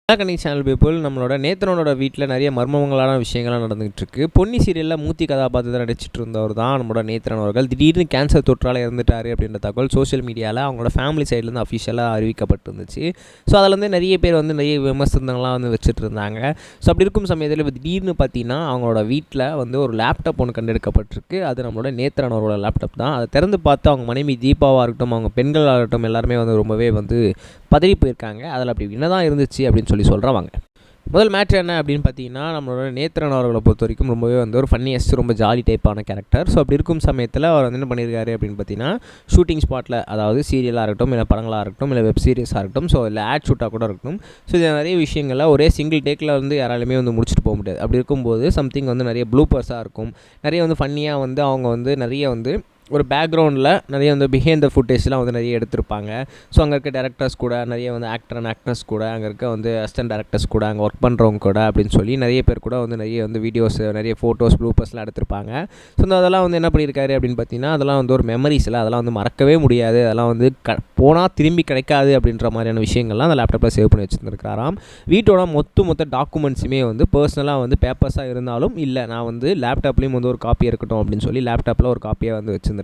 கனி channel people, நம்மளோட நேத்ரனோட வீட்டில் நிறைய மர்மங்களான விஷயங்கள்லாம் நடந்துகிட்டு இருக்கு. பொன்னி சீரியலில் மூர்த்தி கதாபாத்திரத்தில் நடிச்சிட்டு இருந்தவர் தான் நம்மளோட நேத்ரன் அவர்கள் திடீர்னு கேன்சர் தொற்றால் இறந்துட்டார் அப்படின்ற தகவல் சோஷியல் மீடியாவில் அவங்களோட ஃபேமிலி சைட்லேருந்து அஃபிஷியலாக அறிவிக்கப்பட்டிருந்துச்சு. ஸோ அதில் வந்து நிறைய பேர் வந்து நிறைய விமர்சனங்கள்லாம் வந்து வச்சுட்டு இருந்தாங்க. ஸோ அப்படி இருக்கும் சமயத்தில் இப்போ திடீர்னு பார்த்தீங்கன்னா அவங்களோட வீட்டில் வந்து ஒரு லேப்டாப் ஒன்று கண்டெடுக்கப்பட்டிருக்கு. அது நம்மளோட நேத்ரன் அவரோட லேப்டாப் தான். அதை திறந்து பார்த்து அவங்க மனைவி தீபாவாக இருக்கட்டும், அவங்க பெண்களாக இருக்கட்டும், எல்லாருமே வந்து ரொம்பவே வந்து பதறி போயிருக்காங்க. அதில் அப்படி என்னதான் இருந்துச்சு அப்படின்னு சொல்கிறாங்க. முதல் மேட்ரு என்ன அப்படின்னு பார்த்தீங்கன்னா, நம்மளோட நேத்ரன் அவர்களை பொறுத்த வரைக்கும் ரொம்பவே வந்து ஒரு ஃபன்னியஸ்ட், ரொம்ப ஜாலி டைப்பான கேரக்டர். ஸோ அப்படி இருக்கும் சமயத்தில் அவர் வந்து என்ன பண்ணியிருக்காரு அப்படின்னு பார்த்தீங்கன்னா, ஷூட்டிங் ஸ்பாட்டில், அதாவது சீரியலாக இருக்கட்டும், இல்லை படங்களாக இருக்கட்டும், இல்லை வெப் சீரிஸாக இருக்கட்டும், ஸோ இல்லை ஆட் ஷூட்டாக கூட இருக்கட்டும். ஸோ இது நிறைய விஷயங்களில் ஒரே சிங்கிள் டேக்கில் வந்து யாராலுமே வந்து முடிச்சுட்டு போக முடியாது. அப்படி இருக்கும்போது சம்திங் வந்து நிறைய ப்ளூப்பர்ஸாக இருக்கும், நிறைய வந்து ஃபன்னியாக வந்து அவங்க வந்து நிறைய வந்து ஒரு பேக்ரவுண்டில் நிறைய வந்து பிஹைண்ட் த ஃபுட்டேஜ்லாம் வந்து நிறைய எடுத்திருப்பாங்க. ஸோ அங்கே இருக்க டேரக்டர்ஸ் கூட, நிறைய வந்து ஆக்டர் அண்ட் ஆக்ட்ரஸ் கூட, அங்கே இருக்க வந்து அசிஸ்டன்ட் டேரக்டர்ஸ் கூட, அங்கே ஒர்க் பண்ணுறவங்க கூட அப்படின்னு சொல்லி நிறைய பேர் கூட வந்து நிறைய வந்து வீடியோஸ், நிறைய ஃபோட்டோஸ், ப்ளூப்பர்ஸ்லாம் எடுத்திருப்பாங்க. ஸோ அதெல்லாம் வந்து என்ன பண்ணியிருக்காரு அப்படின்னு பார்த்தீங்கன்னா, அதெல்லாம் வந்து ஒரு மெமரிஸில் அதெல்லாம் வந்து மறக்கவே முடியாது, அதெல்லாம் வந்து போனால் திரும்பி கிடைக்காது அப்படின்ற மாதிரியான விஷயங்கள்லாம் அந்த லேப்டாப்பில் சேவ் பண்ணி வச்சுருந்துருக்காராம். வீட்டோட மொத்த டாக்குமெண்ட்ஸுமே வந்து பர்சனலாக வந்து பேப்பர்ஸாக இருந்தாலும், இல்லை நான் வந்து லேப்டாப்லேயும் வந்து ஒரு காப்பி இருக்கட்டும் அப்படின்னு சொல்லி லேப்டாப்பில் ஒரு காப்பியாக வந்து வச்சுருந்துருக்காரு.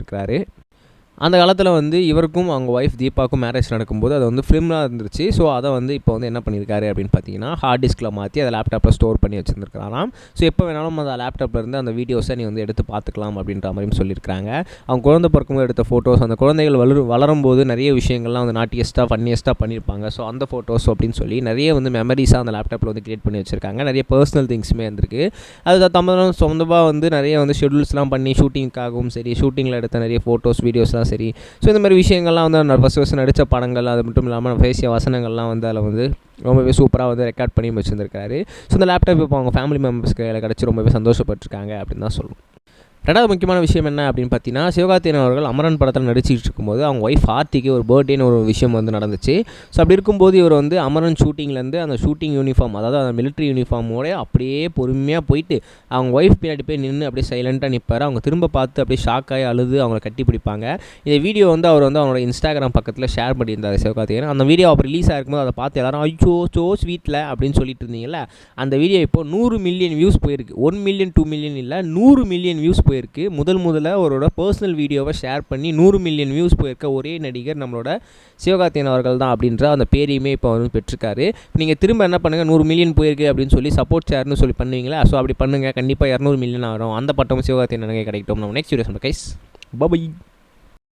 அந்த காலத்தில் வந்து இவருக்கும் அவங்க ஒய்ஃப் தீபாவுக்கும் மேரேஜ் நடக்கும்போது அது வந்து ஃபிலிம்லாம் இருந்துச்சு. ஸோ அதை வந்து இப்போ வந்து என்ன பண்ணியிருக்காரு அப்படின்னு பார்த்தீங்கன்னா, ஹார்ட் டிஸ்கில் மாற்றி அதை லேப்டாப்பில் ஸ்டோர் பண்ணி வச்சுருந்துருக்காராம். ஸோ எப்போ வேணாலும் அந்த லேப்டாப்பில் இருந்து அந்த வீடியோஸை நீ வந்து எடுத்து பார்த்துக்கலாம் அப்படின்ற மாதிரியும் சொல்லியிருக்காங்க. அவங்க குழந்தை பிறக்கும்போது எடுத்த ஃபோட்டோஸ், அந்த குழந்தைகள் வளரும்போது நிறைய விஷயங்கள்லாம் வந்து நாட்டியஸ்ட்டாக ஃபன்னியஸ்ட்டாக பண்ணியிருப்பாங்க. ஸோ அந்த ஃபோட்டோஸ் அப்படின்னு சொல்லி நிறைய வந்து மெமரிஸாக அந்த லேப்டாப்பில் வந்து கிரியேட் பண்ணி வச்சுருக்காங்க. நிறைய பர்சனல் திங்ஸுமே இருந்திருக்கு. அது சொந்தமாக வந்து நிறைய வந்து ஷெட்யூல்ஸ்லாம் பண்ணி ஷூட்டிங்காகவும் சரி, ஷூட்டிங்கில் எடுத்த நிறைய ஃபோட்டோஸ், வீடியோஸ்லாம் சரி. ஸோ இந்த மாதிரி விஷயங்கள்லாம் வந்து ஃபஸ்ட் ஃபஸ்ட் நடித்த படங்கள், அது மட்டும் இல்லாமல் பேசிய வசனங்கள்லாம் வந்து அதில் வந்து ரொம்பவே சூப்பராக வந்து ரெக்கார்ட் பண்ணி வச்சுருந்துருக்காரு. ஸோ இந்த லேப்டாப் இப்போ அவங்க ஃபேமிலி மெம்பர்ஸ்க்கு கிடச்சி ரொம்பவே சந்தோஷப்பட்டிருக்காங்க அப்படின்னு தான் சொல்லணும். ரெண்டாவது முக்கியமான விஷயம் என்ன அப்படின்னு பார்த்தீங்கன்னா, சிவகார்த்திகேயன் அவர்கள் அமரன் படத்தில் நடிச்சிட்டு இருக்கும்போது அவங்க ஒய்ஃப் ஆர்த்திக்கு ஒரு பர்த்டேன்னு ஒரு விஷயம் வந்து நடந்துச்சு. ஸோ அப்படி இருக்கும்போது இவர் வந்து அமரன் ஷூட்டிங்லேருந்து அந்த ஷூட்டிங் யூனிஃபார்ம், அதாவது அந்த மிலிட்ரி யூனிஃபார்மோட அப்படியே பொறுமையாக போயிட்டு அவங்க ஒய்ஃப் பின்னாடி போய் நின்று அப்படியே சைலண்ட்டாக நிற்பார். அவங்க திரும்ப பார்த்து அப்படியே ஷாக்காகி அழுது அவங்கள கட்டி பிடிப்பாங்க. இந்த வீடியோ வந்து அவர் வந்து அவரோட இன்ஸ்டாகிராம் பக்கத்தில் ஷேர் பண்ணியிருந்தார் சிவகார்த்திகேயன். அந்த வீடியோ அப்போ ரிலீஸ் ஆகிருக்கும்போது அதை பார்த்து எல்லாரும் ஐயோ சோ ஸ்வீட்டில் அப்படின்னு சொல்லிட்டு இருந்தீங்கல்ல, அந்த வீடியோ இப்போ 100 மில்லியன் வியூஸ் போயிருக்கு. 1 மில்லியன் 2 மில்லியன் இல்லை, 100 மில்லியன் வியூஸ் போயிருக்கு. முதல்ல அவரோட பர்சனல் வீடியோவை ஷேர் பண்ணி 100 மில்லியன் வியூஸ் போயிருக்க ஒரே நடிகர் நம்மளோட சிவகார்த்திகேயன் அவர்கள் தான் அப்படின்ற அந்த பேரையுமே இப்போ வந்து பெற்றிருக்காரு. நீங்கள் திரும்ப என்ன பண்ணுங்கள், 100 மில்லியன் போயிருக்கு அப்படின்னு சொல்லி சப்போர்ட் ஷேர்னு சொல்லி பண்ணுவீங்களா? ஸோ அப்படி பண்ணுங்கள், கண்டிப்பாக 200 மில்லியன் ஆகும். அந்த பட்டமும் சிவகார்த்திகேயன் எனக்கு கிடைக்கும். நம்ம நெக்ஸ்ட் வீடியோ சொல்லுங்கள் கைஸ், பை.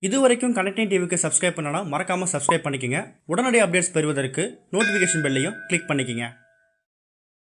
இது வரைக்கும் கனெக்டிங் டிவிக்கு சப்ஸ்கிரைப் பண்ணனா மறக்காமல் சப்ஸ்கிரைப் பண்ணிக்கங்க. உடனடி அப்டேட்ஸ் பெறுவதற்கு நோட்டிஃபிகேஷன் பெல்லையும் கிளிக் பண்ணிக்கங்க.